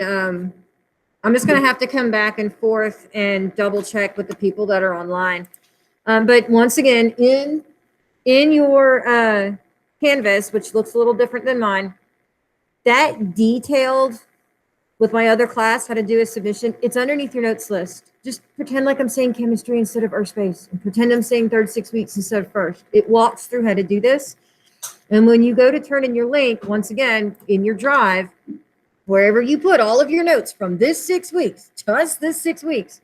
I'm just going to have to come back and forth and double check with the people that are online. But once again, in your Canvas, which looks a little different than mine, that detailed with my other class how to do a submission, it's underneath your notes list. Just pretend like I'm saying chemistry instead of earth space, and pretend I'm saying third 6 weeks instead of first. It walks through how to do this. And when you go to turn in your link, once again, in your drive, wherever you put all of your notes from this 6 weeks, just this 6 weeks.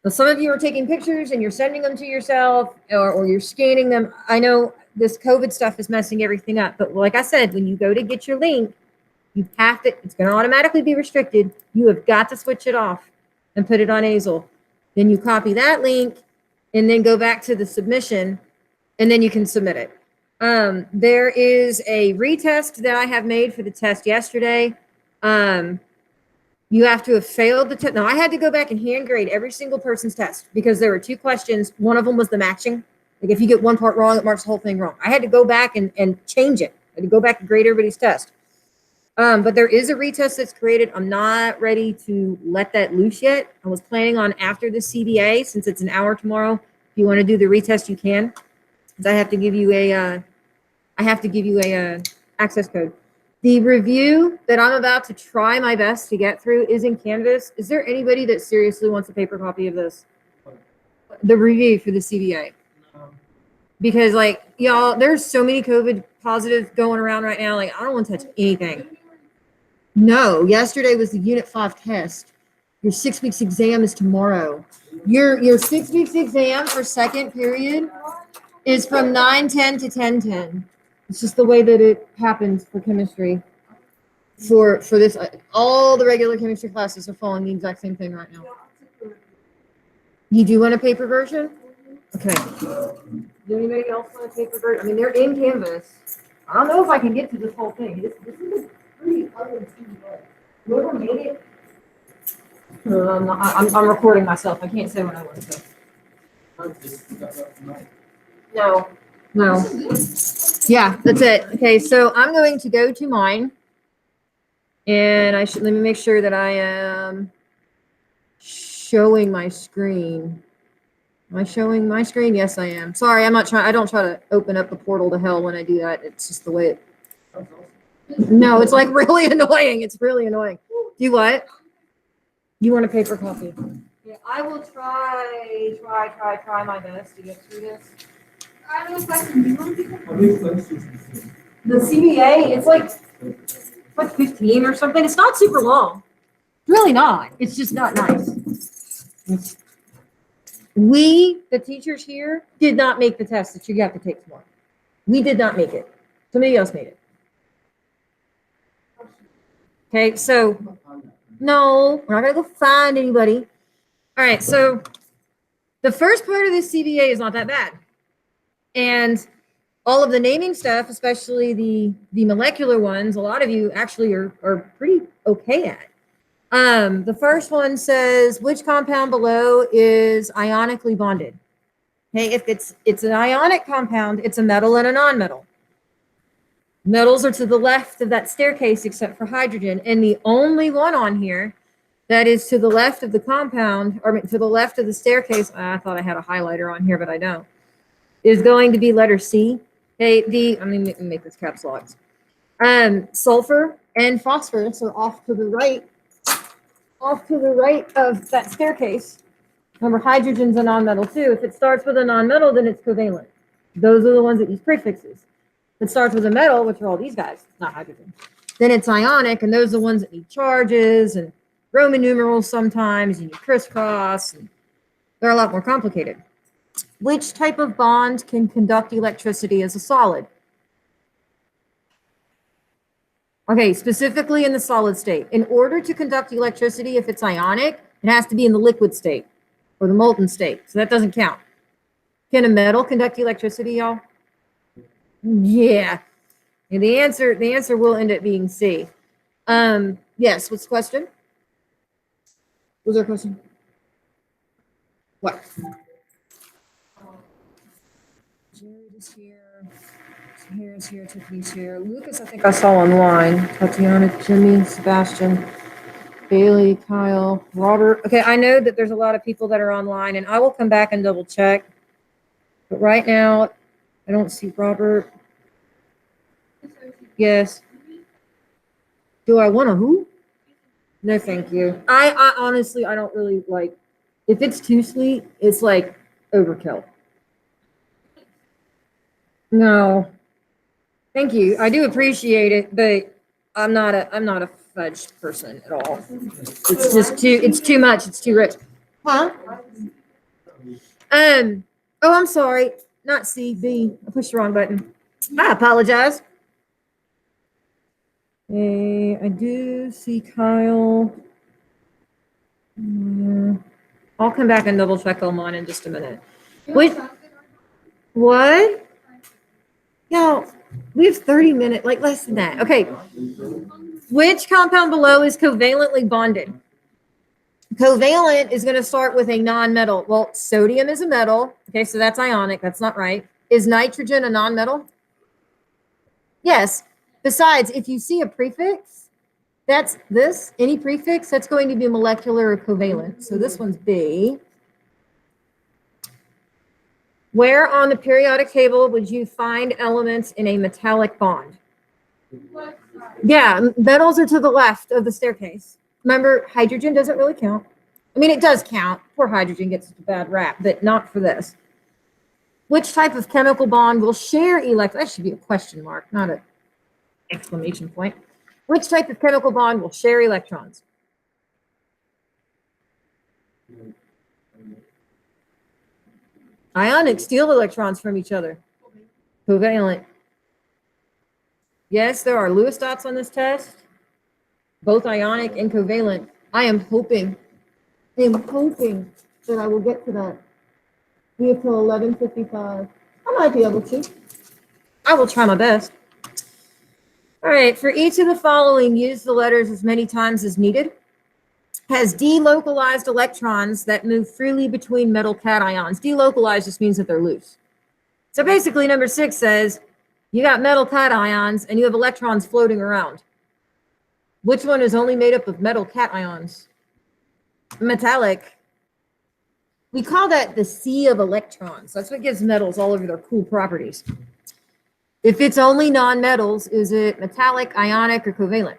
Now, some of you are taking pictures and you're sending them to yourself, or you're scanning them. I know this COVID stuff is messing everything up, but like I said, when you go to get your link, you have to, it's going to automatically be restricted. You have got to switch it off and put it on ASL. Then you copy that link and then go back to the submission, and then you can submit it. There is a retest that I have made for the test yesterday. You have to have failed the test. Now, I had to go back and hand grade every single person's test because there were 2 questions. One of them was the matching. Like if you get one part wrong, it marks the whole thing wrong. I had to go back and change it. I had to go back and grade everybody's test. But there is a retest that's created. I'm not ready to let that loose yet. I was planning on after the CBA, since it's an hour tomorrow. If you want to do the retest, you can. Because I have to give you a, access code. The review that I'm about to try my best to get through is in Canvas. Is there anybody that seriously wants a paper copy of this? The review for the CBA. Because like, y'all, there's so many COVID positives going around right now. Like, I don't want to touch anything. No, yesterday was the Unit 5 test. Your 6 weeks exam is tomorrow. Your 6 weeks exam for second period is from 9:10 to 10:10. It's just the way that it happens for chemistry. For this, all the regular chemistry classes are following the exact same thing right now. You do want a paper version? Okay. Does anybody else want a paper version? I mean, they're in Canvas. I don't know if I can get to this whole thing. This is a pretty ugly CBA. Whoever made it. I'm recording myself. I can't say what I want to say. No. Yeah, that's it. Okay, so I'm going to go to mine. And let me make sure that I am showing my screen. Am I showing my screen? Yes, I am. Sorry, I'm not trying. I don't try to open up the portal to hell when I do that. It's just the way it. No, it's like really annoying. It's really annoying. Do what? You want a paper copy? Yeah, I will try my best to get through this. I have a question. The CBA, it's like 15 or something. It's not super long. Really not. It's just not nice. We, the teachers here, did not make the test that you have to take tomorrow. We did not make it. Somebody else made it. Okay, so no, we're not gonna go find anybody. All right, so the first part of this CBA is not that bad. And all of the naming stuff, especially the molecular ones, a lot of you actually are pretty okay at. The first one says, which compound below is ionically bonded? Okay, if it's an ionic compound, it's a metal and a non-metal. Metals are to the left of that staircase except for hydrogen. And the only one on here that is to the left of the compound, or to the left of the staircase, I thought I had a highlighter on here, but I don't, is going to be letter C. Okay, I'm going to make this caps lock. Sulfur and phosphorus are off to the right of that staircase. Remember, hydrogen's a non-metal too. If it starts with a non-metal, then it's covalent. Those are the ones that use prefixes. If it starts with a metal, which are all these guys, not hydrogen, then it's ionic, and those are the ones that need charges and Roman numerals sometimes, and you crisscross, and they're a lot more complicated. Which type of bond can conduct electricity as a solid? Okay, specifically in the solid state. In order to conduct electricity, if it's ionic, it has to be in the liquid state or the molten state. So that doesn't count. Can a metal conduct electricity, y'all? Yeah. And the answer will end up being C. Yes, what's the question? Was there a question? What? Jared is here. Here's here, Tiffany's here. Lucas, I think I saw online. Tatiana, Jimmy, Sebastian. Bailey, Kyle, Robert. Okay, I know that there's a lot of people that are online, and I will come back and double check. But right now, I don't see Robert. Yes. Do I want to who? No, thank you. I honestly, I don't really like, if it's too sweet, it's like overkill. No. Thank you. I do appreciate it, but I'm not a fudge person at all. It's too much. It's too rich. Huh? Oh, I'm sorry. Not C, B. I pushed the wrong button. I apologize. I do see Kyle. I'll come back and double check on mine in just a minute. Wait, what? No, we have 30 minutes, like less than that. Okay. Which compound below is covalently bonded? Covalent is going to start with a non-metal. Well, sodium is a metal. Okay, so that's ionic. That's not right. Is nitrogen a non-metal? Yes. Besides, if you see a prefix, that's this, any prefix, that's going to be molecular or covalent. So this one's B. Where on the periodic table would you find elements in a metallic bond? Yeah, metals are to the left of the staircase. Remember, hydrogen doesn't really count. I mean, it does count. Poor hydrogen gets a bad rap, but not for this. Which type of chemical bond will share electrons? That should be a question mark, not an exclamation point. Which type of chemical bond will share electrons? Ionic steal electrons from each other. Covalent. Yes, there are Lewis dots on this test, both ionic and covalent. I am hoping that I will get to that. We have till 11:55. I might be able to. I will try my best. All right, for each of the following, use the letters as many times as needed. Has delocalized electrons that move freely between metal cations. Delocalized just means that they're loose. So basically, number 6 says, you got metal cations and you have electrons floating around. Which one is only made up of metal cations? Metallic. We call that the sea of electrons. That's what gives metals all over their cool properties. If it's only non-metals, is it metallic, ionic, or covalent?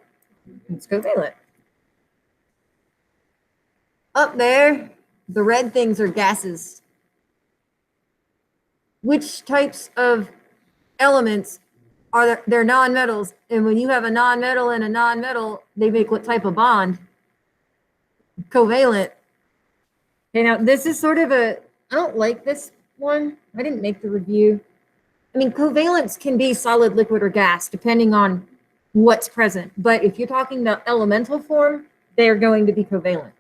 It's covalent. Up there, the red things are gases. Which types of elements are there? They're non-metals. And when you have a non-metal and a non-metal, they make what type of bond? Covalent. Okay, now this is sort of I don't like this one. I didn't make the review. I mean, covalents can be solid, liquid, or gas, depending on what's present. But if you're talking about elemental form, they're going to be covalent.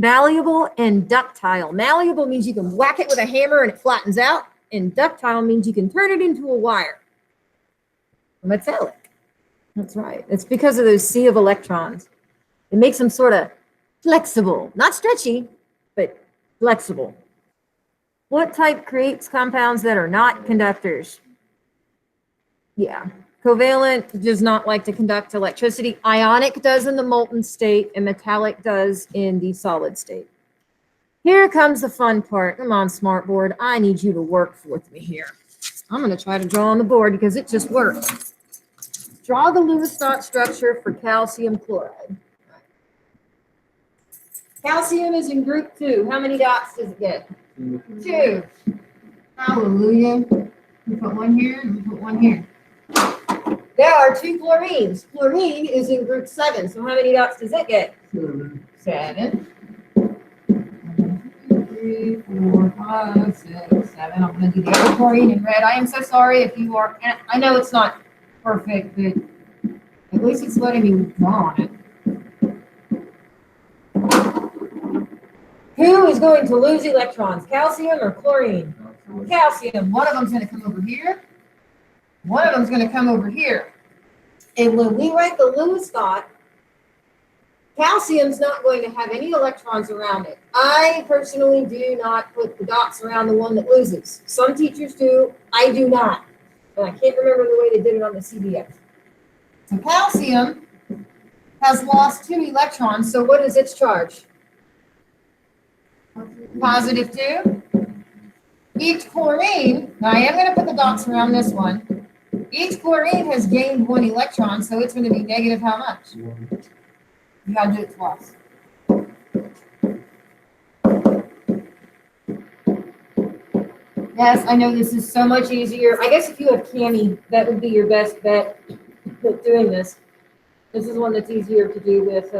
Malleable and ductile. Malleable means you can whack it with a hammer and it flattens out. And ductile means you can turn it into a wire. Metallic. That's right. It's because of those sea of electrons. It makes them sort of flexible. Not stretchy, but flexible. What type creates compounds that are not conductors? Yeah. Covalent does not like to conduct electricity. Ionic does in the molten state, and metallic does in the solid state. Here comes the fun part. Come on, smartboard. I need you to work with me here. I'm going to try to draw on the board because it just works. Draw the Lewis dot structure for calcium chloride. Calcium is in group 2. How many dots does it get? 2. Hallelujah. We put one here and we put one here. There are 2 chlorines. Chlorine is in group 7. So how many dots does it get? 7. 3, 4, 5, 6, 7. I'm going to do the other chlorine in red. I am so sorry if you are. I know it's not perfect, but at least it's letting me draw on it. Who is going to lose electrons, calcium or chlorine? Calcium. One of them's going to come over here. One of them's going to come over here. And when we write the Lewis dot, calcium's not going to have any electrons around it. I personally do not put the dots around the one that loses. Some teachers do. I do not. And I can't remember the way they did it on the CBS. So calcium has lost 2 electrons. So what is its charge? +2. Each chlorine, now I am going to put the dots around this one. Each chlorine has gained 1 electron, so it's going to be negative how much? You got to do it twice. Yes, I know this is so much easier. I guess if you have Cami, that would be your best bet with doing this. This is one that's easier to do with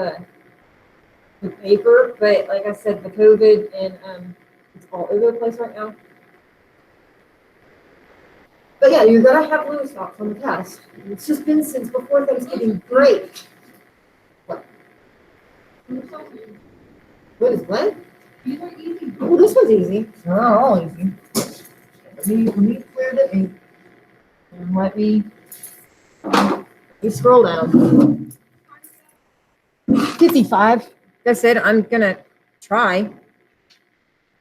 paper, but like I said, the COVID and it's all over the place right now. But yeah, you're gonna have Lewis dots on the test. It's just been since before Thanksgiving break. What? What is what? These are easy. Oh, this one's easy. They're all easy. Let me clear the ink. And let me scroll down. 55. That's it. I'm gonna try.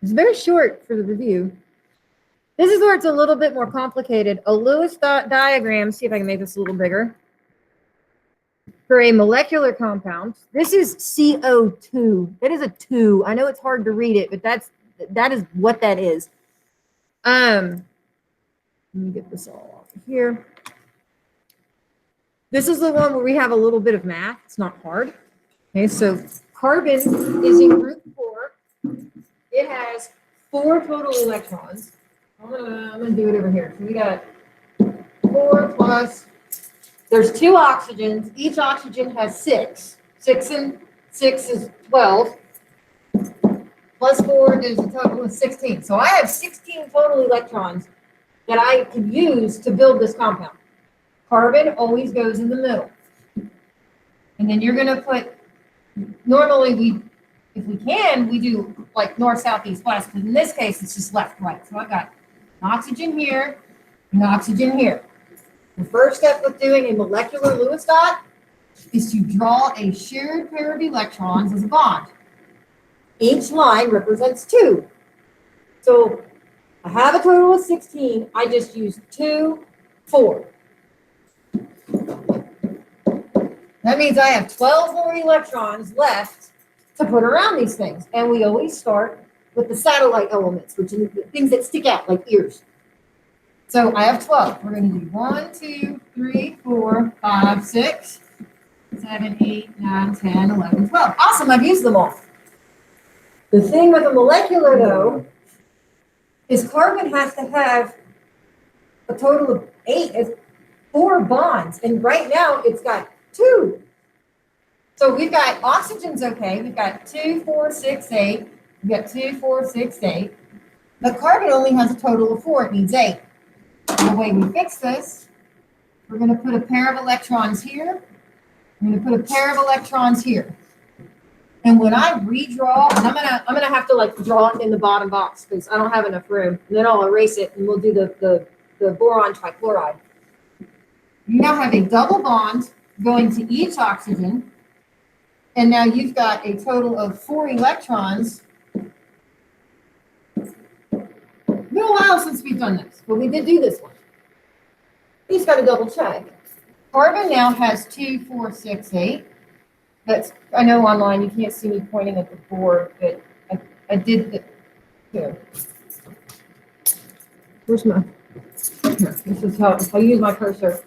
It's very short for the review. This is where it's a little bit more complicated. A Lewis dot diagram, see if I can make this a little bigger. For a molecular compound, this is CO2. That is a 2. I know it's hard to read it, but that is what that is. Let me get this all off here. This is the one where we have a little bit of math. It's not hard. Okay, so carbon is in group 4. It has 4 total electrons. I'm gonna do it over here. So we got 4 plus, there's 2 oxygens. Each oxygen has 6. 6 and 6 is 12. Plus 4 is a total of 16. So I have 16 total electrons that I can use to build this compound. Carbon always goes in the middle. And then you're gonna put, normally if we can, we do like north, south, east, west, but in this case, it's just left, right. So I've got an oxygen here, and oxygen here. The first step with doing a molecular Lewis dot is to draw a shared pair of electrons as a bond. Each line represents 2. So I have a total of 16. I just use 2, 4. That means I have 12 more electrons left to put around these things. And we always start with the satellite elements, which are the things that stick out like ears. So I have 12. We're going to do 1, 2, 3, 4, 5, 6, 7, 8, 9, 10, 11, 12. Awesome, I've used them all. The thing with a molecular, though, is carbon has to have a total of 4 bonds. And right now, it's got 2. So we've got oxygen's okay. We've got 2, 4, 6, 8. We've got 2, 4, 6, 8. But carbon only has a total of 4. It needs 8. The way we fix this, we're going to put a pair of electrons here. We're going to put a pair of electrons here. And when I redraw, and I'm gonna have to like draw it in the bottom box because I don't have enough room. And then I'll erase it and we'll do the boron trichloride. You now have a double bond going to each oxygen. And now you've got a total of 4 electrons. It's been a while since we've done this, but we did do this one. You just got to double check. Carbon now has 2, 4, 6, 8. That's, I know online you can't see me pointing at the board, but I did the here. Where's my, here, this is how, if I use my cursor.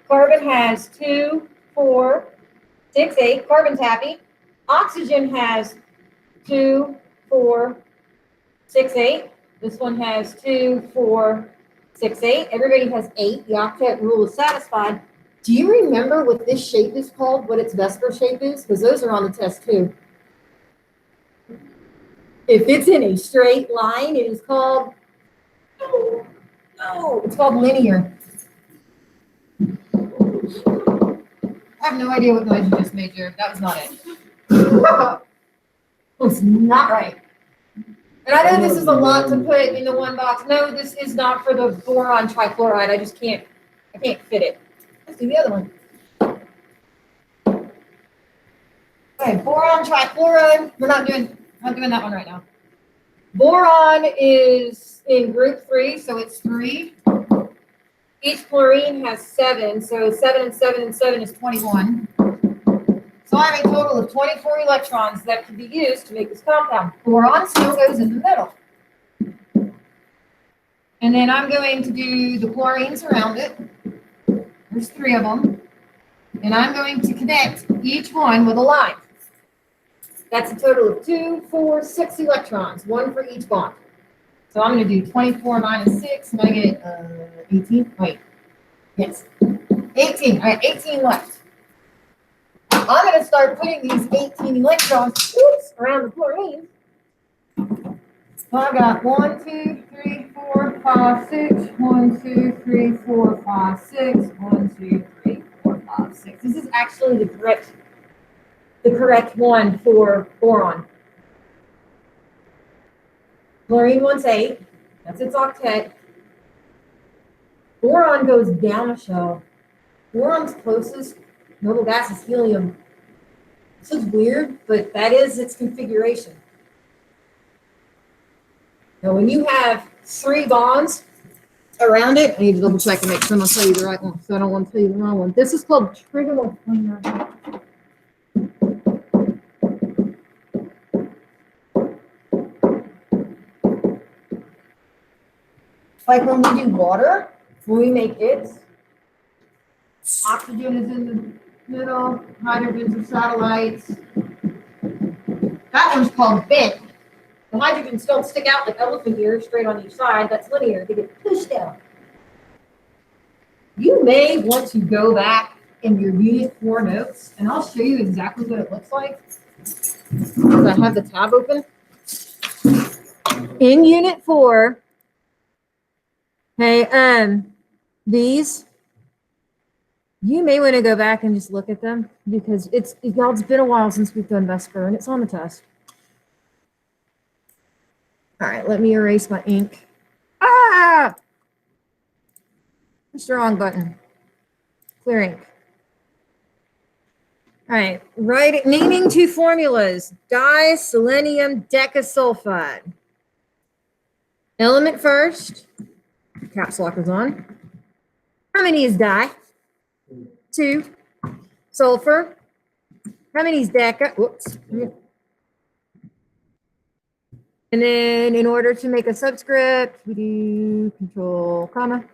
Carbon has 2, 4, 6, 8, carbon's happy. Oxygen has 2, 4, 6, 8. This one has 2, 4, 6, 8. Everybody has 8. The octet rule is satisfied. Do you remember what this shape is called, what its Vesper shape is? Because those are on the test too. If it's in a straight line, it is called, it's called linear. I have no idea what noise you just made, Jared. That was not it. It's not right. And I know this is a lot to put in the one box. No, this is not for the boron trichloride. I just can't, fit it. Let's do the other one. Okay, boron trichloride. We're not doing that one right now. Boron is in group 3, so it's 3. Each chlorine has 7, so 7 and 7 and 7 is 21. So I have a total of 24 electrons that can be used to make this compound. Boron still goes in the middle. And then I'm going to do the chlorines around it. There's 3 of them. And I'm going to connect each one with a line. That's a total of 2, 4, 6 electrons, 1 for each bond. So I'm going to do 24 minus 6, and I get 18. Wait, yes, 18. I have 18 left. I'm going to start putting these 18 electrons around the chlorine. So I've got 1, 2, 3, 4, 5, 6. 1, 2, 3, 4, 5, 6. 1, 2, 3, 4, 5, 6. This is actually the correct one for boron. Chlorine wants 8. That's its octet. Boron goes down a shell. Boron's closest noble gas is helium. This is weird, but that is its configuration. Now, when you have 3 bonds around it, I need to double check and make sure I'm tell you the right one, so I don't want to tell you the wrong one. This is called trigonal. Like when we do water, when we make it, oxygen is in the middle, hydrogen's are satellites. That one's called bent. The hydrogens don't stick out like elephant ears straight on each side. That's linear. They get pushed down. You may want to go back in your Unit 4 notes, and I'll show you exactly what it looks like. Because I have the tab open. In Unit 4, hey, these, you may want to go back and just look at them because it's been a while since we've done Vesper and it's on the test. All right, let me erase my ink. Ah! Push the wrong button. Clear ink. All right, naming 2 formulas. Diselenium decasulfide. Element first. Caps lock is on. How many is di? 2. Sulfur. How many is deca? Whoops. And then in order to make a subscript, we do control comma.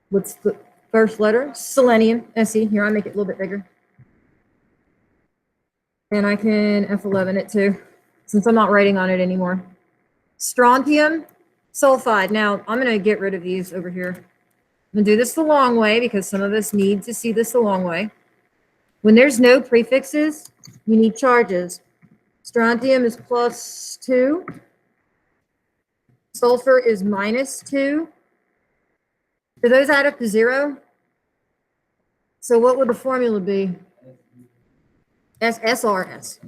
What's the first letter? Selenium. Se. Here, I'll make it a little bit bigger. And I can F11 it too, since I'm not writing on it anymore. Strontium sulfide. Now, I'm going to get rid of these over here. I'm going to do this the long way because some of us need to see this the long way. When there's no prefixes, you need charges. Strontium is +2. Sulfur is -2. Do those add up to 0? So what would the formula be? SRS.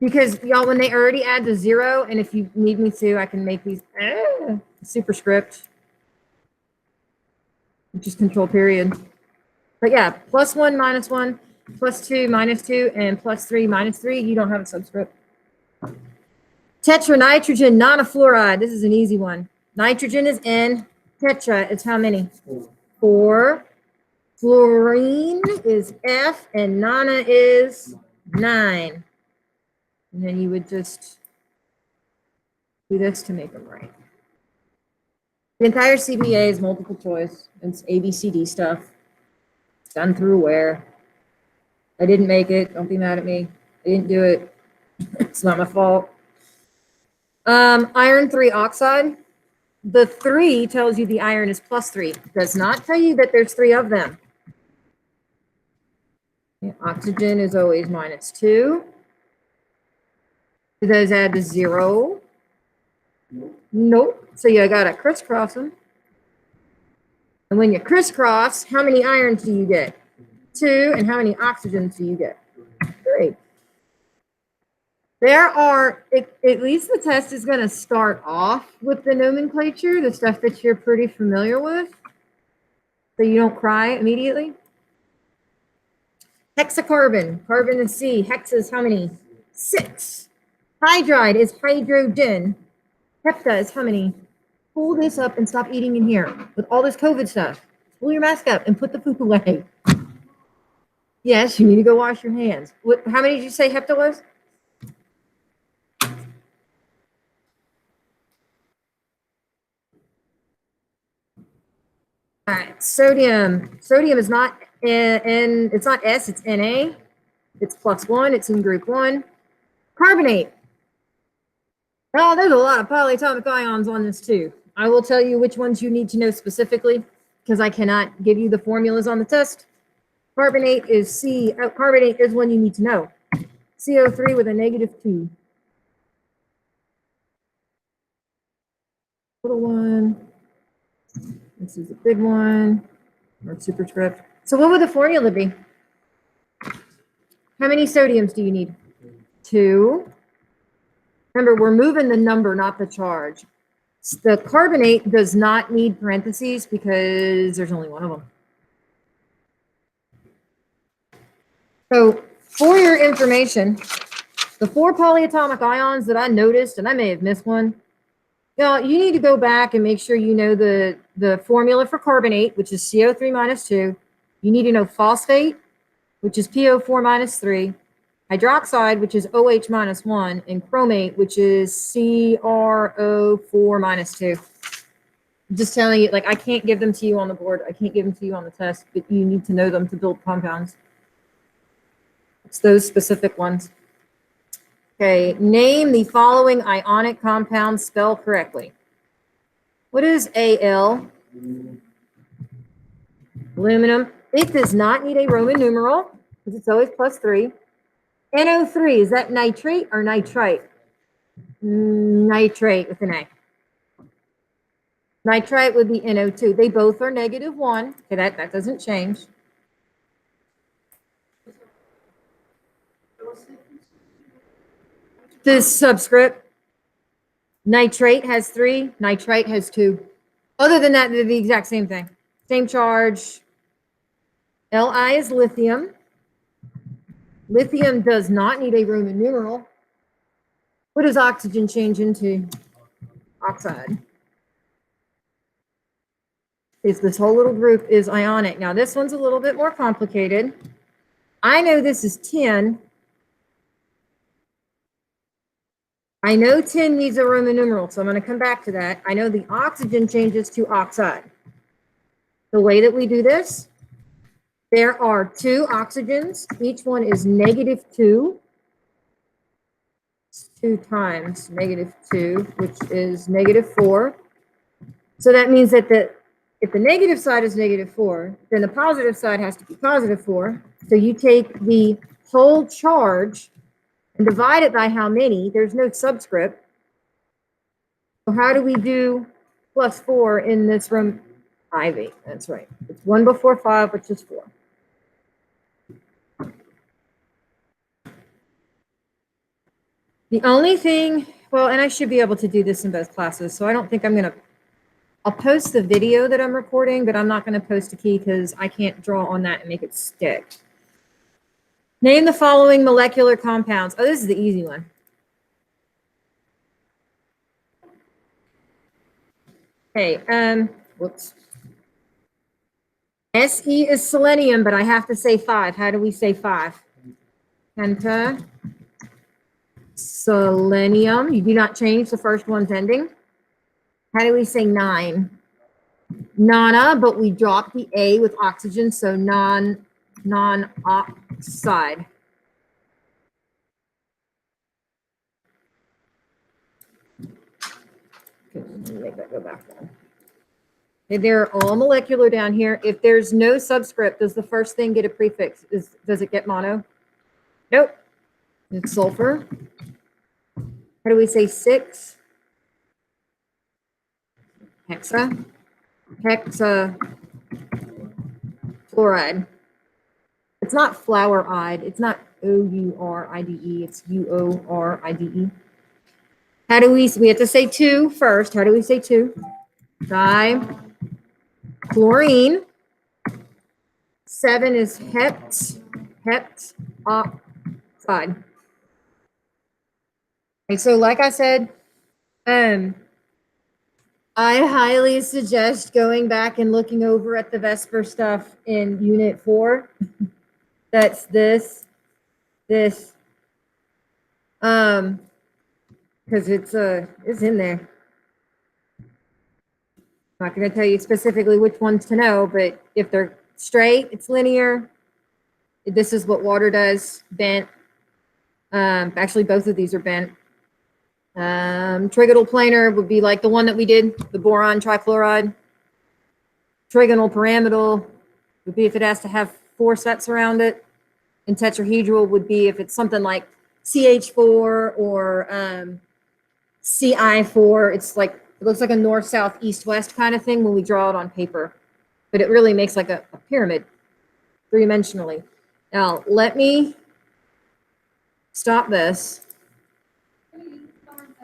Because y'all, when they already add to 0, and if you need me to, I can make these superscript, which is control period. But yeah, +1, -1, +2, -2, and +3, -3. You don't have a subscript. Tetranitrogen nonafluoride. This is an easy one. Nitrogen is N. Tetra is how many? 4. Fluorine is F, and nana is 9. And then you would just do this to make them right. The entire CPA is multiple choice. It's ABCD stuff. Done through where. I didn't make it. Don't be mad at me. I didn't do it. It's not my fault. Iron 3 oxide. The 3 tells you the iron is +3. It does not tell you that there's 3 of them. Yeah, oxygen is always -2. Do those add to 0? Nope. So you got to crisscross them. And when you crisscross, how many irons do you get? 2. And how many oxygens do you get? 3. There are, at least the test is going to start off with the nomenclature, the stuff that you're pretty familiar with, so you don't cry immediately. Hexacarbon, carbon is C. Hex is how many? 6. Hydride is hydrogen. Hepta is how many? Pull this up and stop eating in here with all this COVID stuff. pull your mask up and put the poop away. Yes, you need to go wash your hands. How many did you say Hepta was? All right, sodium. Sodium is not it's not S, it's Na. It's +1, it's in group 1. Carbonate. Oh, there's a lot of polyatomic ions on this too. I will tell you which ones you need to know specifically because I cannot give you the formulas on the test. Carbonate is carbonate is one you need to know. CO3 with a -2. Little one. This is a big one. Or superscript. So what would the formula be? How many sodiums do you need? 2. Remember, we're moving the number, not the charge. The carbonate does not need parentheses because there's only one of them. So for your information, the 4 polyatomic ions that I noticed, and I may have missed one, you need to go back and make sure you know the formula for carbonate, which is CO3 - 2. You need to know phosphate, which is PO4 - 3. Hydroxide, which is OH - 1, and chromate, which is CrO4 - 2. I'm just telling you, like, I can't give them to you on the board. I can't give them to you on the test, but you need to know them to build compounds. It's those specific ones. Okay, name the following ionic compounds, spell correctly. What is Al? Aluminum. It does not need a Roman numeral because it's always +3. NO3, is that nitrate or nitrite? Nitrate with an A. Nitrite would be NO2. They both are -1. Okay, that doesn't change. The subscript, nitrate has 3, nitrite has 2. Other than that, they're the exact same thing. Same charge. Li is lithium. Lithium does not need a Roman numeral. What does oxygen change into? Oxide. This whole little group is ionic. Now this one's a little bit more complicated. I know this is tin. I know tin needs a Roman numeral, so I'm going to come back to that. I know the oxygen changes to oxide. The way that we do this, there are 2 oxygens. Each one is -2. 2 times -2, which is -4. So that means that if the negative side is -4, then the positive side has to be +4. So you take the whole charge and divide it by how many. There's no subscript. So how do we do +4 in this room? 5, that's right. It's 1 before 5, which is 4. The only thing, well, and I should be able to do this in both classes, so I don't think I'm I'll post the video that I'm recording, but I'm not going to post a key because I can't draw on that and make it stick. Name the following molecular compounds. Oh, this is the easy one. Okay, whoops. Se is selenium, but I have to say 5. How do we say 5? Penta. Selenium. You do not change the first one's ending. How do we say 9? Nana, but we drop the A with oxygen, so non-oxide. Okay, let me make that go back down. Okay, they're all molecular down here. If there's no subscript, does the first thing get a prefix? Does it get mono? Nope. It's sulfur. How do we say 6? Hexa. Hexafluoride. It's not flouride. It's not O-U-R-I-D-E. It's U-O-R-I-D-E. How do we have to say 2 first. How do we say 2? Dichlorine. 7 is heptoxide. Okay, so like I said, I highly suggest going back and looking over at the Vesper stuff in Unit 4. That's this. Because it's in there. I'm not going to tell you specifically which ones to know, but if they're straight, it's linear. This is what water does, bent. Actually, both of these are bent. Trigonal planar would be like the one that we did, the boron trichloride. Trigonal pyramidal would be if it has to have 4 sets around it. And tetrahedral would be if it's something like CH4 or CI4. It's like, it looks like a north, south, east, west kind of thing when we draw it on paper. But it really makes like a pyramid, 3-dimensionally. Now, let me stop this.